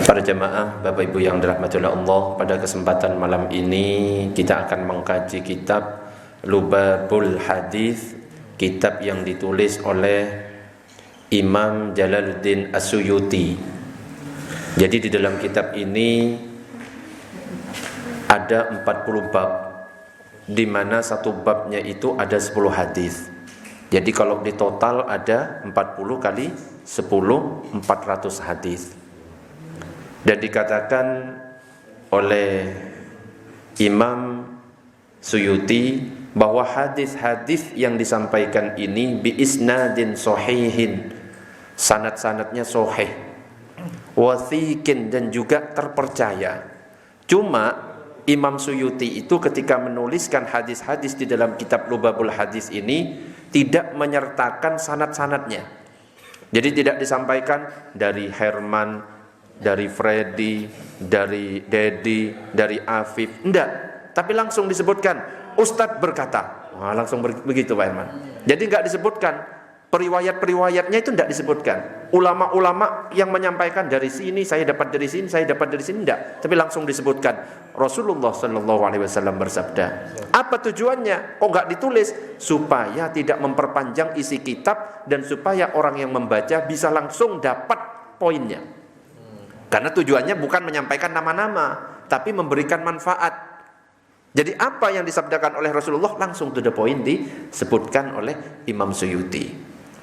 Para jemaah, Bapak Ibu yang dirahmati oleh Allah, pada kesempatan malam ini kita akan mengkaji kitab Lubabul Hadis, kitab yang ditulis oleh Imam Jalaluddin As-Suyuti. Jadi di dalam kitab ini ada 40 bab, di mana satu babnya itu ada 10 hadis. Jadi kalau di total ada 40 kali 10, 400 hadis. Dan dikatakan oleh Imam Suyuti bahwa hadis-hadis yang disampaikan ini bi isnadin sahihin, sanad-sanadnya sahih, wathiqin, dan juga terpercaya. Cuma Imam Suyuti itu ketika menuliskan hadis-hadis di dalam kitab Lubabul Hadis ini tidak menyertakan sanad-sanadnya. Jadi tidak disampaikan dari Herman, dari Freddy, dari Dedi, dari Afif, enggak. Tapi langsung disebutkan Ustadz berkata. Wah, langsung begitu Pak Herman. Jadi enggak disebutkan periwayat-periwayatnya, itu enggak disebutkan. Ulama-ulama yang menyampaikan dari sini saya dapat dari sini, saya dapat dari sini, enggak. Tapi langsung disebutkan Rasulullah Shallallahu Alaihi Wasallam bersabda. Apa tujuannya? Kok enggak ditulis? Supaya tidak memperpanjang isi kitab dan supaya orang yang membaca bisa langsung dapat poinnya. Karena tujuannya bukan menyampaikan nama-nama, tapi memberikan manfaat. Jadi apa yang disabdakan oleh Rasulullah langsung to the point disebutkan oleh Imam Suyuti.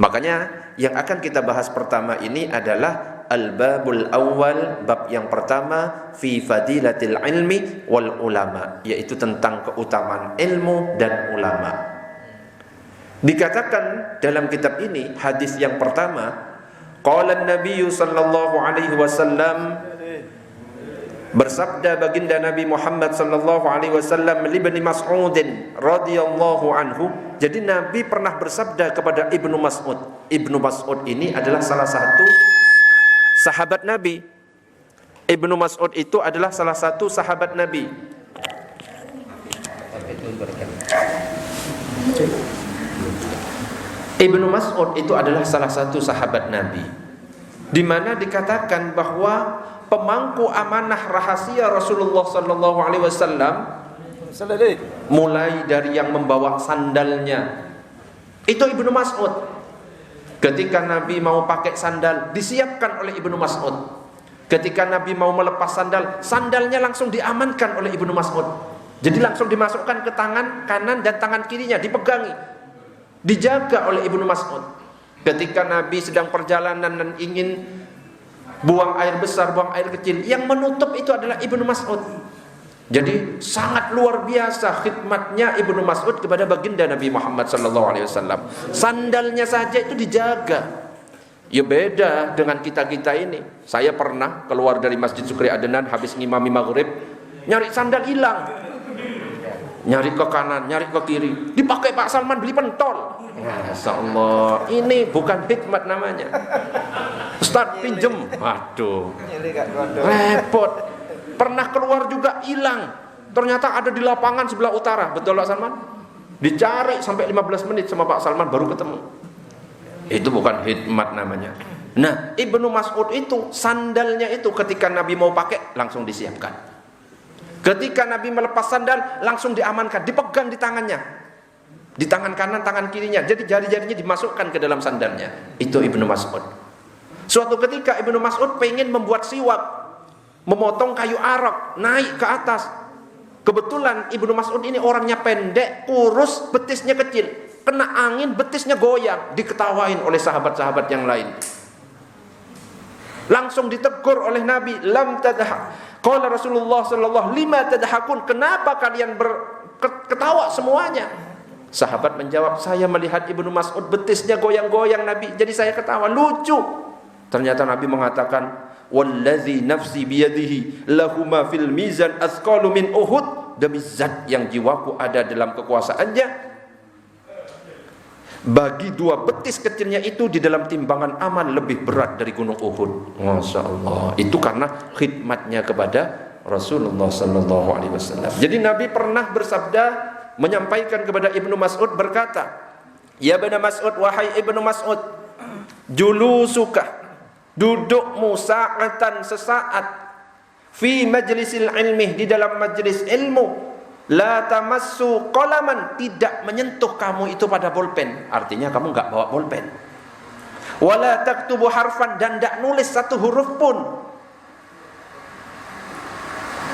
Makanya yang akan kita bahas pertama ini adalah Al-Babul Awwal, bab yang pertama, fi fadilatil ilmi wal ulama, yaitu tentang keutamaan ilmu dan ulama. Dikatakan dalam kitab ini, hadis yang pertama, qala an-nabiy sallallahu alaihi wasallam, bersabda baginda Nabi Muhammad sallallahu alaihi wasallam li Ibnu Mas'ud radhiyallahu anhu. Jadi Nabi pernah bersabda kepada Ibnu Mas'ud. Ibnu Mas'ud ini adalah salah satu sahabat Nabi. Ibnu Mas'ud itu adalah salah satu sahabat Nabi. Ibnu Mas'ud itu adalah salah satu sahabat Nabi, di mana dikatakan bahwa pemangku amanah rahasia Rasulullah Sallallahu Alaihi Wasallam, mulai dari yang membawa sandalnya itu Ibnu Mas'ud. Ketika Nabi mau pakai sandal, disiapkan oleh Ibnu Mas'ud. Ketika Nabi mau melepas sandal, sandalnya langsung diamankan oleh Ibnu Mas'ud. Jadi langsung dimasukkan ke tangan kanan dan tangan kirinya, dipegangi, dijaga oleh Ibnu Mas'ud. Ketika Nabi sedang perjalanan dan ingin buang air besar, buang air kecil, yang menutup itu adalah Ibnu Mas'ud. Jadi sangat luar biasa khidmatnya Ibnu Mas'ud kepada baginda Nabi Muhammad SAW. Sandalnya saja itu dijaga. Ya beda dengan kita-kita ini. Saya pernah keluar dari Masjid Sukri Adenan habis ngimami maghrib, nyari sandal hilang. Nyari ke kanan, nyari ke kiri, dipakai Pak Salman beli pentol. Masya Allah, ini bukan hikmat namanya. Ustaz pinjem, waduh, repot. Pernah keluar juga hilang, ternyata ada di lapangan sebelah utara. Betul Pak Salman? Dicari sampai 15 menit sama Pak Salman baru ketemu. Itu bukan hikmat namanya. Nah, Ibnu Mas'ud itu sandalnya itu ketika Nabi mau pakai langsung disiapkan. Ketika Nabi melepas sandal langsung diamankan, dipegang di tangannya, di tangan kanan, tangan kirinya. Jadi jari-jarinya dimasukkan ke dalam sandalnya. Itu Ibnu Mas'ud. Suatu ketika Ibnu Mas'ud pengen membuat siwak, memotong kayu arak, naik ke atas. Kebetulan Ibnu Mas'ud ini orangnya pendek, kurus, betisnya kecil. Kena angin, betisnya goyang, diketawain oleh sahabat-sahabat yang lain. Langsung ditegur oleh Nabi, lam tadhak. Qala Rasulullah sallallahu lima tadhakun, kenapa kalian ketawa semuanya? Sahabat menjawab, saya melihat Ibnu Mas'ud betisnya goyang-goyang Nabi, jadi saya ketawa, lucu. Ternyata Nabi mengatakan, wallazi nafsi biyadihi lahuma fil mizan athqalu min Uhud, demi zat yang jiwaku ada dalam kekuasaannya, bagi dua betis kecilnya itu di dalam timbangan aman lebih berat dari gunung Uhud. Masya Allah. Itu karena khidmatnya kepada Rasulullah Sallallahu Alaihi Wasallam. Jadi Nabi pernah bersabda, menyampaikan kepada Ibnu Mas'ud, berkata, ya Ibnu Mas'ud, wahai Ibnu Mas'ud, julusuka dudukmu sa'atan sesaat, fi majlisil ilmi, di dalam majlis ilmu, la tamassu qalaman, tidak menyentuh kamu itu pada bolpen, artinya kamu enggak bawa bolpen. Wala taktubu harfan, dan enggak nulis satu huruf pun.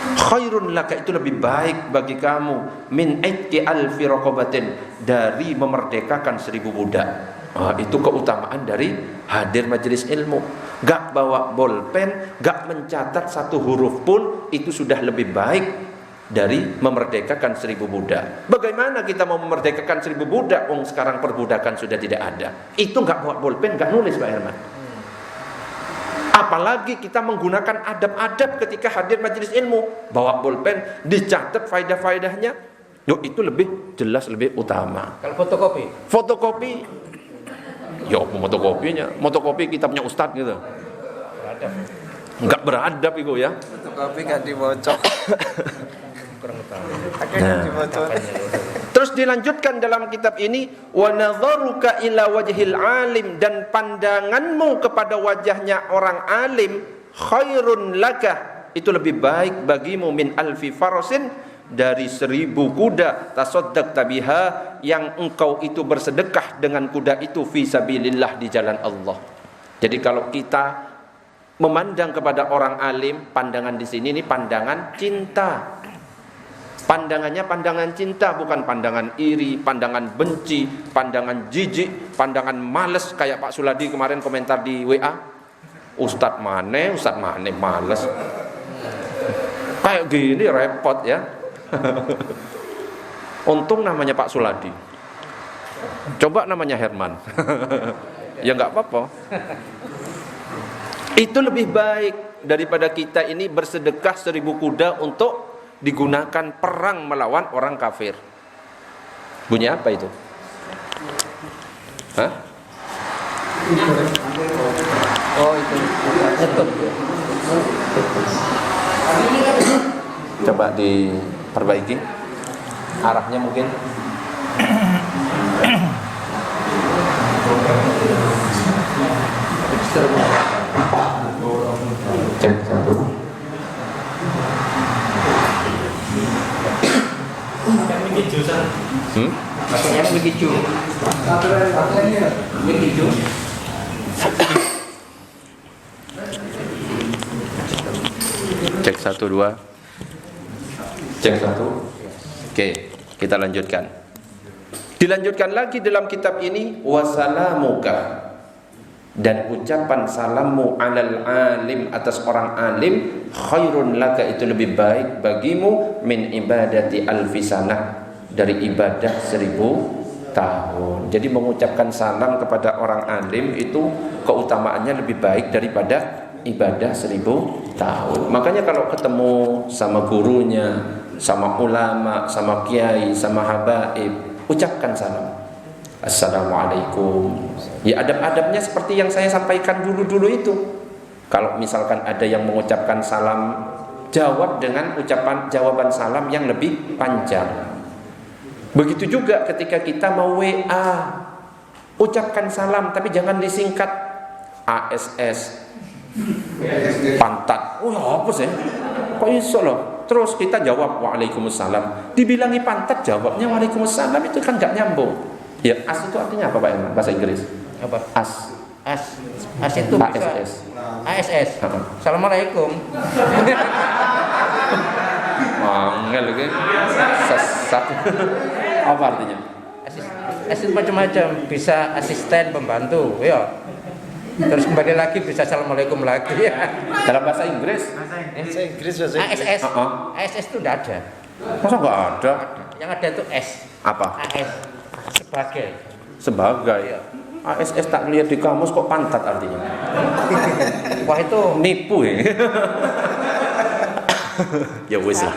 Khairun laka, itu lebih baik bagi kamu, min itqi alfi raqabatin, dari memerdekakan 1000 budak. Itu keutamaan dari hadir majelis ilmu. Gak bawa bolpen, gak mencatat satu huruf pun, itu sudah lebih baik dari memerdekakan 1000 budak. Bagaimana kita mau memerdekakan 1000 budak? Sekarang perbudakan sudah tidak ada. Itu gak bawa bolpen, gak nulis, Pak Herman. Apalagi kita menggunakan adab-adab ketika hadir majelis ilmu, bawa bolpen, dicatat faedah-faedahnya. Itu lebih jelas, lebih utama. Kalau fotokopi? Fotokopi, fotokopi kitabnya ustadz gitu. Beradab. Enggak beradab itu ya. Fotokopi gak dibocok. Kurang tahu. Akhirnya dibocok. Terus dilanjutkan dalam kitab ini, wa nadharuka ila wajhil alim, dan pandanganmu kepada wajahnya orang alim, khairun laka, itu lebih baik bagimu, min alfi farasin, dari 1000 kuda, tasaddaqta biha, yang engkau itu bersedekah dengan kuda itu, fi sabilillah, di jalan Allah. Jadi kalau kita memandang kepada orang alim, pandangan di sini ini pandangan cinta. Pandangannya pandangan cinta, bukan pandangan iri, pandangan benci, pandangan jijik, pandangan males. Kayak Pak Suladi kemarin komentar di WA, Ustadz mane males. Kayak gini repot ya. Untung namanya Pak Suladi, coba namanya Herman. Ya nggak apa-apa. Itu lebih baik daripada kita ini bersedekah 1000 kuda untuk digunakan perang melawan orang kafir. Bunyi apa itu? Hah? Oh, itu ngetut. Coba diperbaiki arahnya mungkin. Cek satu. Maksudnya begitu. Begitu. Cek 1 2. Cek 1. Oke, kita lanjutkan. Dilanjutkan lagi dalam kitab ini, wasalamuka, dan ucapan salammu alal alim, atas orang alim, khairun laka, itu lebih baik bagimu, min ibadati alfi sanah, dari ibadah 1000 tahun. Jadi mengucapkan salam kepada orang alim itu keutamaannya lebih baik daripada ibadah 1000 tahun. Makanya kalau ketemu sama gurunya, sama ulama, sama kiai, sama habaib, ucapkan salam. Assalamualaikum. Ya, adab-adabnya seperti yang saya sampaikan dulu-dulu itu. Kalau misalkan ada yang mengucapkan salam, jawab dengan jawaban salam yang lebih panjang. Begitu juga ketika kita mau WA, ucapkan salam tapi jangan disingkat ASS, pantat. Apa sih? Kok iso loh? Terus kita jawab Waalaikumsalam, dibilangi pantat jawabnya Waalaikumsalam, itu kan gak nyambung. Ya, as itu artinya apa Pak Iman? Bahasa Inggris. Apa? As. As itu bisa ASS. ASS. Assalamualaikum. Angel lagi. Sesat. Apa artinya? Asisten macam-macam, bisa asisten, pembantu, ya. Terus kembali lagi bisa assalamualaikum lagi. Dalam bahasa Inggris? Bahasa Inggris, bahasa Inggris. ASS. ASS itu tidak ada. Masa nggak ada? Yang ada itu S. Apa? AS. Sebagai. Sebagai. ASS tak lihat di kamus kok pantat artinya. Wah itu Nipu ya. Ya wis lah.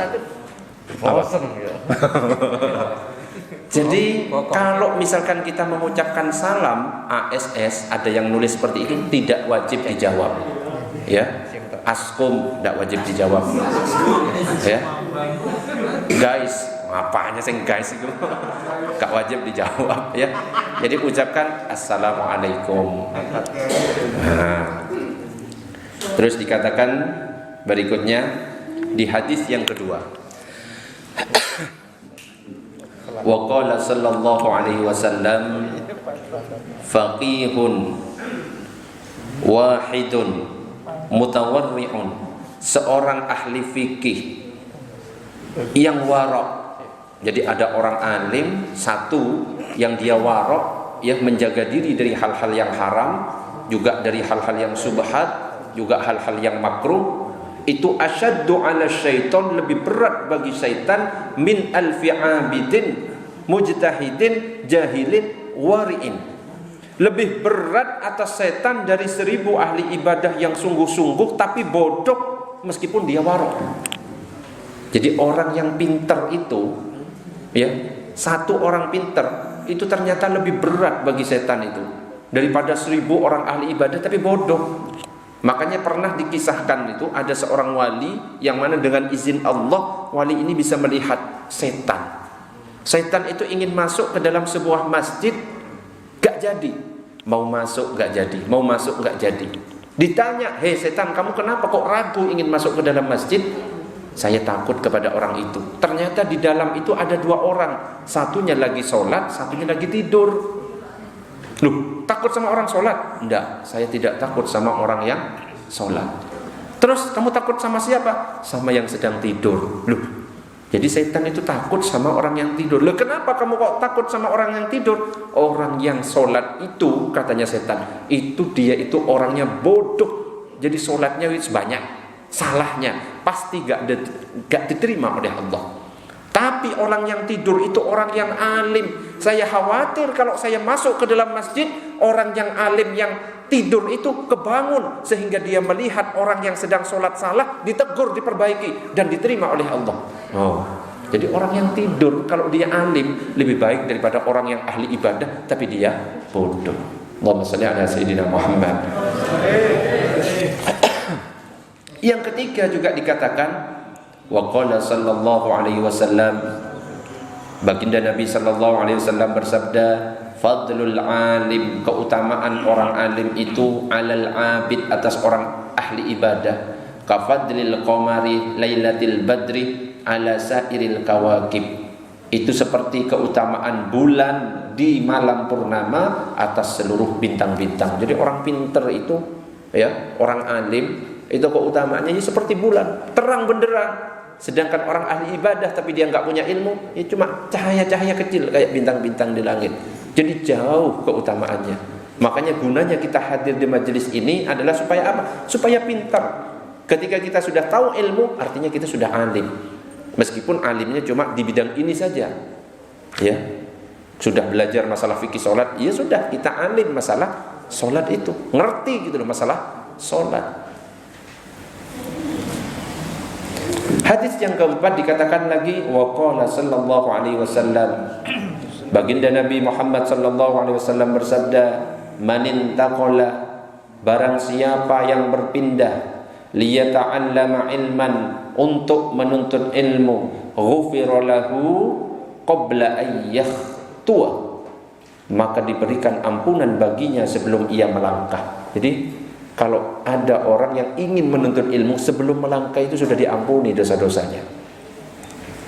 bosen ya. Jadi kalau misalkan kita mengucapkan salam ASS, ada yang nulis seperti itu, tidak wajib dijawab. Ya. Askum tidak wajib dijawab. Ya. Guys, apanya sih guys itu? Gak wajib dijawab ya. Jadi ucapkan assalamualaikum. Nah, Terus dikatakan berikutnya di hadis yang kedua, wa qala sallallahu alaihi wasallam faqihun wahidun mutawarri'un, seorang ahli fikih yang warok. Jadi ada orang alim satu yang dia warok, ya, menjaga diri dari hal-hal yang haram, juga dari hal-hal yang subhat, juga hal-hal yang makruh. Itu asyaddu ala syaitan, lebih berat bagi syaitan min alfi abidin mujtahidin jahilin wari'in. Lebih berat atas setan dari 1000 ahli ibadah yang sungguh-sungguh tapi bodoh meskipun dia warok. Jadi orang yang pintar itu, ya, satu orang pintar itu ternyata lebih berat bagi setan itu daripada 1000 orang ahli ibadah tapi bodoh. Makanya pernah dikisahkan itu ada seorang wali yang mana dengan izin Allah wali ini bisa melihat setan. Setan itu ingin masuk ke dalam sebuah masjid, gak jadi. Mau masuk gak jadi, mau masuk gak jadi. Ditanya, "Hei setan, kamu kenapa kok ragu ingin masuk ke dalam masjid?" "Saya takut kepada orang itu." Ternyata di dalam itu ada 2 orang, satunya lagi sholat, satunya lagi tidur. Loh, takut sama orang sholat? Enggak, saya tidak takut sama orang yang sholat. Terus kamu takut sama siapa? Sama yang sedang tidur. Loh, jadi setan itu takut sama orang yang tidur. Loh, kenapa kamu kok takut sama orang yang tidur? Orang yang sholat itu, katanya setan, itu dia itu orangnya bodoh. Jadi sholatnya banyak salahnya, pasti gak diterima oleh Allah. Tapi orang yang tidur itu orang yang alim. Saya khawatir kalau saya masuk ke dalam masjid, orang yang alim yang tidur itu kebangun sehingga dia melihat orang yang sedang sholat salah, ditegur, diperbaiki dan diterima oleh Allah. Oh, jadi orang yang tidur kalau dia alim lebih baik daripada orang yang ahli ibadah tapi dia bodoh. Allahumma shalli ala sayyidina Muhammad. Yang ketiga juga dikatakan, wa qala sallallahu alaihi wasallam, baginda Nabi sallallahu alaihi wasallam bersabda, fadlul alim, keutamaan orang alim itu alal abid, atas orang ahli ibadah, ka fadlil qamari lailatil badri ala sairil kawakib, itu seperti keutamaan bulan di malam purnama atas seluruh bintang-bintang. Jadi orang pinter itu, ya, orang alim itu keutamaannya seperti bulan, terang benderang. Sedangkan orang ahli ibadah tapi dia nggak punya ilmu, ya cuma cahaya-cahaya kecil kayak bintang-bintang di langit. Jadi jauh keutamaannya. Makanya gunanya kita hadir di majelis ini adalah supaya apa? Supaya pintar. Ketika kita sudah tahu ilmu, artinya kita sudah alim. Meskipun alimnya cuma di bidang ini saja, ya, sudah belajar masalah fikih sholat, ya sudah, kita alim masalah sholat itu, ngerti gitu loh masalah sholat. Hadis yang keempat dikatakan lagi, wa qala sallallahu alaihi wasallam, baginda Nabi Muhammad sallallahu alaihi wasallam bersabda, manintaqala, barang siapa yang berpindah, liyata'allama ilman, untuk menuntut ilmu, ghufira lahu qabla ayyahtua, maka diberikan ampunan baginya sebelum ia melangkah. Jadi kalau ada orang yang ingin menuntut ilmu, sebelum melangkah itu sudah diampuni dosa-dosanya.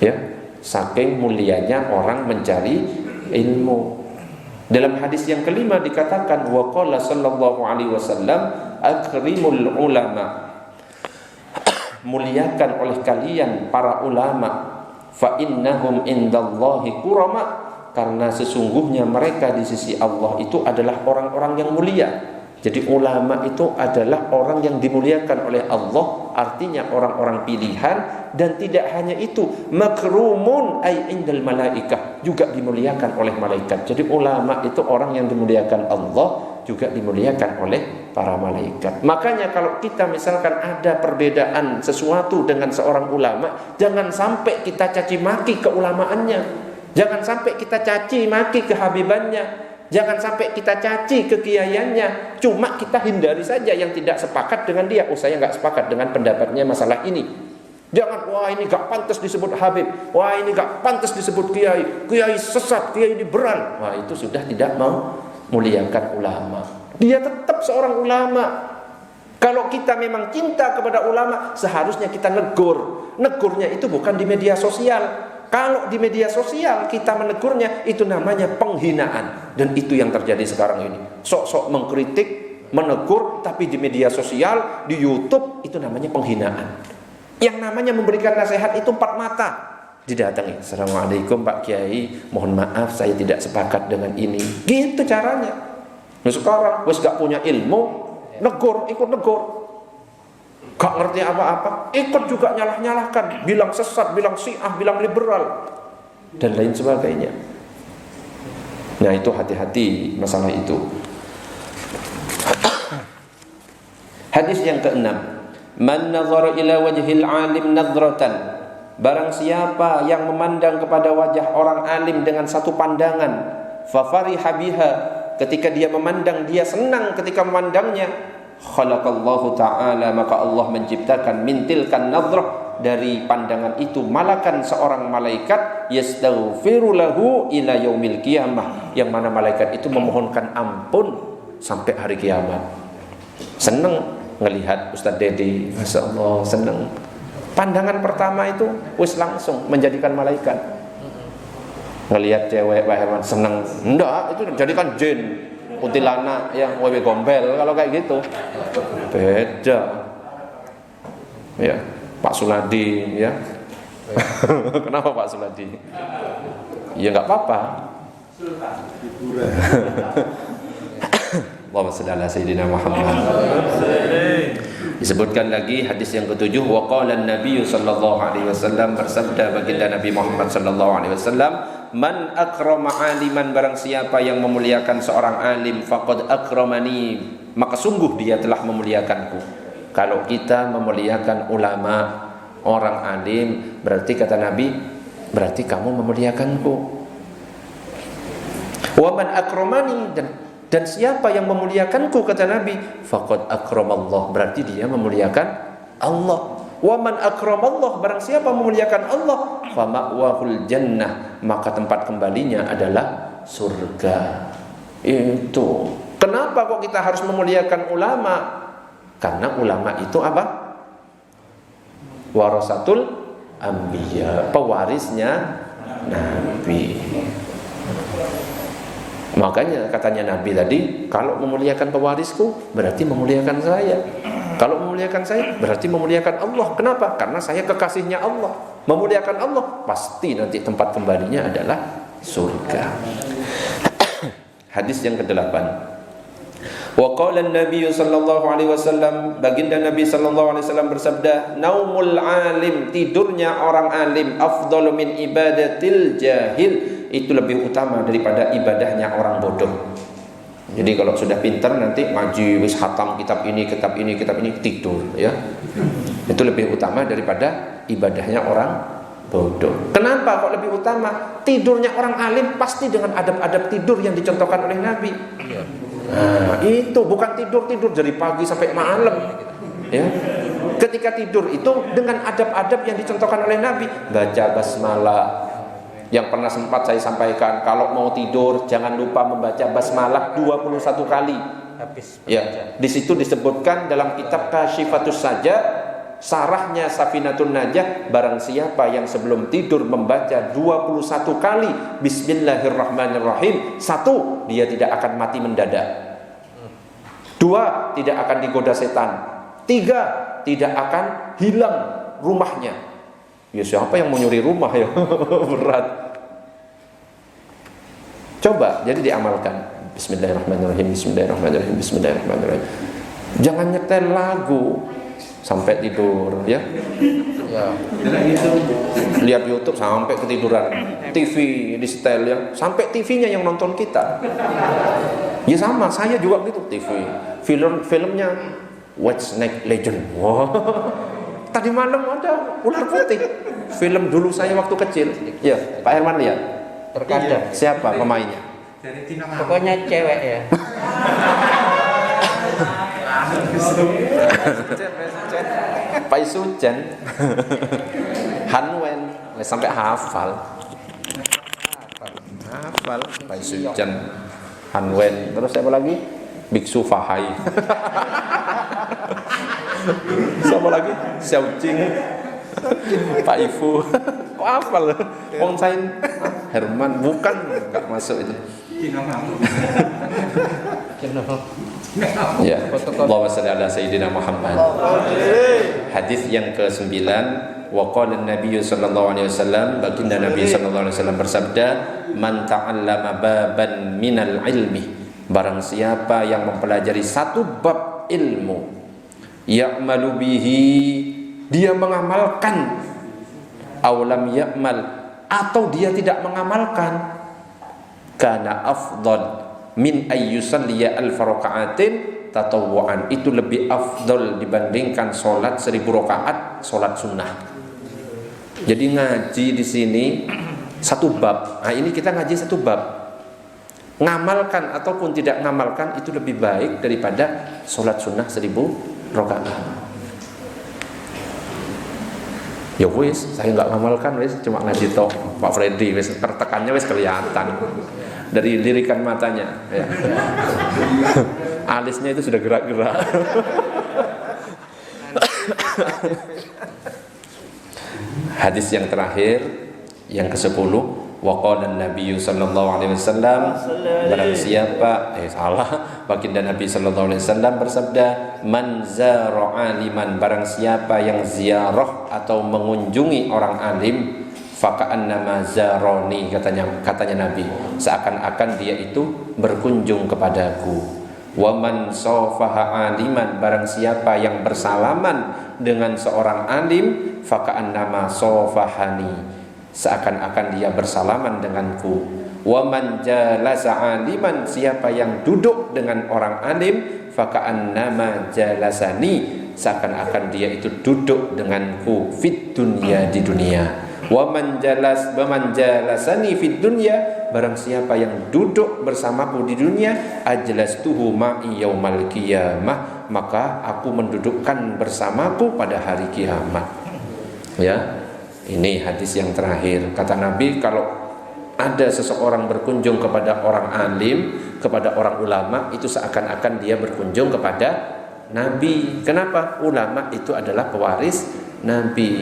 Ya, saking mulianya orang mencari ilmu. Dalam hadis yang kelima dikatakan, wa qala sallallahu alaihi wasallam, akrimul ulama, muliakan oleh kalian para ulama, fa innahum indallahi kurama, karena sesungguhnya mereka di sisi Allah itu adalah orang-orang yang mulia. Jadi ulama itu adalah orang yang dimuliakan oleh Allah, artinya orang-orang pilihan. Dan tidak hanya itu, makrumun ay indal malaikah, juga dimuliakan oleh malaikat. Jadi ulama itu orang yang dimuliakan Allah, juga dimuliakan oleh para malaikat. Makanya kalau kita misalkan ada perbedaan sesuatu dengan seorang ulama, jangan sampai kita caci maki keulamaannya, jangan sampai kita caci maki kehabibannya, jangan sampai kita caci kekiaiannya. Cuma kita hindari saja yang tidak sepakat dengan dia. Oh, saya nggak sepakat dengan pendapatnya masalah ini. Jangan, wah ini nggak pantas disebut habib, wah ini nggak pantas disebut kiai, kiai sesat, kiai liberal. Wah, itu sudah tidak mau muliakan ulama. Dia tetap seorang ulama. Kalau kita memang cinta kepada ulama, seharusnya kita negur. Negurnya itu bukan di media sosial. Kalau di media sosial kita menegurnya, itu namanya penghinaan. Dan itu yang terjadi sekarang ini. Sok-sok mengkritik, menegur, tapi di media sosial, di YouTube, itu namanya penghinaan. Yang namanya memberikan nasihat itu 4 mata. Didatangi, assalamualaikum Pak Kiai, mohon maaf saya tidak sepakat dengan ini. Gitu caranya. Nah sekarang wis gak punya ilmu, negur, ikut negur. Gak ngerti apa-apa, ikut juga nyalah-nyalahkan, bilang sesat, bilang Syiah, bilang liberal, dan lain sebagainya. Nah itu hati-hati masalah itu. Hadis yang ke-6, man nazara ila wajhil alim nadratan, barang siapa yang memandang kepada wajah orang alim dengan satu pandangan, fa fariha biha, ketika dia memandang, dia senang ketika memandangnya, khalaqallahu ta'ala, maka Allah menciptakan mintilkan nadrah, dari pandangan itu malakan seorang malaikat, yastaghfiru lahu ila yaumil qiyamah, yang mana malaikat itu memohonkan ampun sampai hari kiamat. Senang ngelihat Ustaz Dedi, Masya Allah, senang. Pandangan pertama itu wis langsung menjadikan malaikat. Ngelihat cewek Pak Herman senang, enggak, itu jadikan jin, kuntilanak yang wewe gombel. Kalau kayak gitu beda ya. Pak Suladi ya. Kenapa Pak Suladi? Ya nggak apa-apa. Allahumma shalli ala sayyidina Muhammad. Disebutkan lagi hadis yang ke-7, wa qala an-nabiy sallallahu alaihi wasallam, bersabda baginda Nabi Muhammad sallallahu alaihi wasallam, man akrama aliman, barang siapa yang memuliakan seorang alim, faqad akramani, maka sungguh dia telah memuliakanku. Kalau kita memuliakan ulama, orang alim, berarti kata Nabi, berarti kamu memuliakanku. Wa man akramani, dan siapa yang memuliakanku, kata Nabi, faqad akramallah, berarti dia memuliakan Allah. Wa man akramallah, barang siapa memuliakan Allah, fa ma'wahul jannah, maka tempat kembalinya adalah surga. Itu kenapa kok kita harus memuliakan ulama? Karena ulama itu apa? Warasatul anbiya, pewarisnya Nabi. Makanya katanya Nabi tadi, kalau memuliakan pewarisku berarti memuliakan saya. Kalau memuliakan saya berarti memuliakan Allah. Kenapa? Karena saya kekasihnya Allah. Memuliakan Allah pasti nanti tempat kembalinya adalah surga. Hadis yang ke-8. Wa qala an-nabiy sallallahu alaihi wasallam, baginda Nabi sallallahu alaihi wasallam bersabda, naumul alim, tidurnya orang alim, afdalu min ibadatil jahil, itu lebih utama daripada ibadahnya orang bodoh. Jadi kalau sudah pintar nanti ngaji wis khatam kitab ini tidur ya. Itu lebih utama daripada ibadahnya orang bodoh. Kenapa kok lebih utama? Tidurnya orang alim pasti dengan adab-adab tidur yang dicontohkan oleh Nabi. Nah, itu bukan tidur dari pagi sampai malam ya. Ketika tidur itu dengan adab-adab yang dicontohkan oleh Nabi, baca basmalah. Yang pernah sempat saya sampaikan, kalau mau tidur jangan lupa membaca basmalah 21 kali. Ya, di situ disebutkan dalam kitab Kasyifatus Sajah, sarahnya Safinatun Najah, barang siapa yang sebelum tidur membaca 21 kali Bismillahirrahmanirrahim, 1, dia tidak akan mati mendadak. 2, tidak akan digoda setan. 3, tidak akan hilang rumahnya. Ya siapa yang mau nyuri rumah ya? Berat. Coba, jadi diamalkan. Bismillahirrahmanirrahim, Bismillahirrahmanirrahim, Bismillahirrahmanirrahim. Jangan nyetel lagu sampai tidur ya. Lihat YouTube sampai ketiduran. TV di setel ya, sampai TV-nya yang nonton kita. Ya sama, saya juga gitu TV. Filmnya White Snake Legend. Wow. Tadi malam ada ular putih. Film dulu saya waktu kecil. Ya, Pak Herman lihat. Terkadang. Siapa pemainnya? Pokoknya cewek ya. Pai Sujen. Hanwen sampai hafal. Pai Sujen. Hanwen. Terus siapa lagi? Biksu Fahai. Sama lagi Xiaoqing, Pak Ifu. Kok hafal? Wong Sain Herman bukan, enggak masuk itu. Ya, Allahumma shalli ala sayyidina Muhammad. Hadis yang ke-9, wa qala an-nabiy sallallahu alaihi wasallam, baginda Nabi sallallahu alaihi wasallam bersabda, man ta'allama baban minal ilmi, barang siapa yang mempelajari satu bab ilmu, ya'malu bihi, dia mengamalkan, aw lam ya'mal, atau dia tidak mengamalkan, kana afdal min ayyusalliya al-faraqaatin tatawwu'an, itu lebih afdal dibandingkan sholat 1000 rakaat sholat sunnah. Jadi ngaji di sini satu bab. Nah, ini kita ngaji satu bab. Ngamalkan ataupun tidak ngamalkan itu lebih baik daripada sholat sunnah 1000 rakaat. Ya wis, saya nggak ngamalkan wis, cuma ngaji tok. Pak Freddy wis tertekannya wis kelihatan dari lirikan matanya ya. Alisnya itu sudah gerak-gerak. Hadis yang terakhir yang ke-10, wa qala an-nabiy sallallahu alaihi wasallam, barang siapa baginda Nabi sallallahu alaihi wasallam bersabda, man zara aliman, barang siapa yang ziarah atau mengunjungi orang alim, faka'annama zaroni, katanya Nabi, seakan-akan dia itu berkunjung kepadaku. Wa man safaha aliman, barang siapa yang bersalaman dengan seorang alim, faka'annama safahani, seakan-akan dia bersalaman denganku. Wa man jalasa aliman, siapa yang duduk dengan orang alim, faka'annama jalasani, seakan-akan dia itu duduk denganku fit dunya, di dunia. Wa man jalasani fid dunya, barang siapa yang duduk bersamaku di dunia, ajlastuhu ma'i yaumal qiyamah, maka aku mendudukkan bersamaku pada hari kiamat. Ya, ini hadis yang terakhir. Kata Nabi, kalau ada seseorang berkunjung kepada orang alim, kepada orang ulama, itu seakan-akan dia berkunjung kepada Nabi. Kenapa? Ulama itu adalah pewaris Nabi.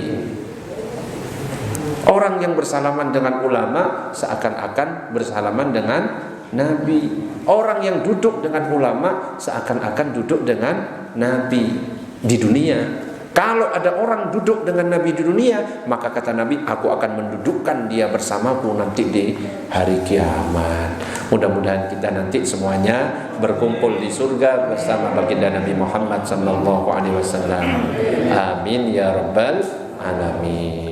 Orang yang bersalaman dengan ulama seakan-akan bersalaman dengan Nabi. Orang yang duduk dengan ulama seakan-akan duduk dengan Nabi di dunia. Kalau ada orang duduk dengan Nabi di dunia, maka kata Nabi, aku akan mendudukkan dia bersamaku nanti di hari kiamat. Mudah-mudahan kita nanti semuanya berkumpul di surga bersama baginda Nabi Muhammad sallallahu alaihi wasallam. Amin ya rabbal alamin.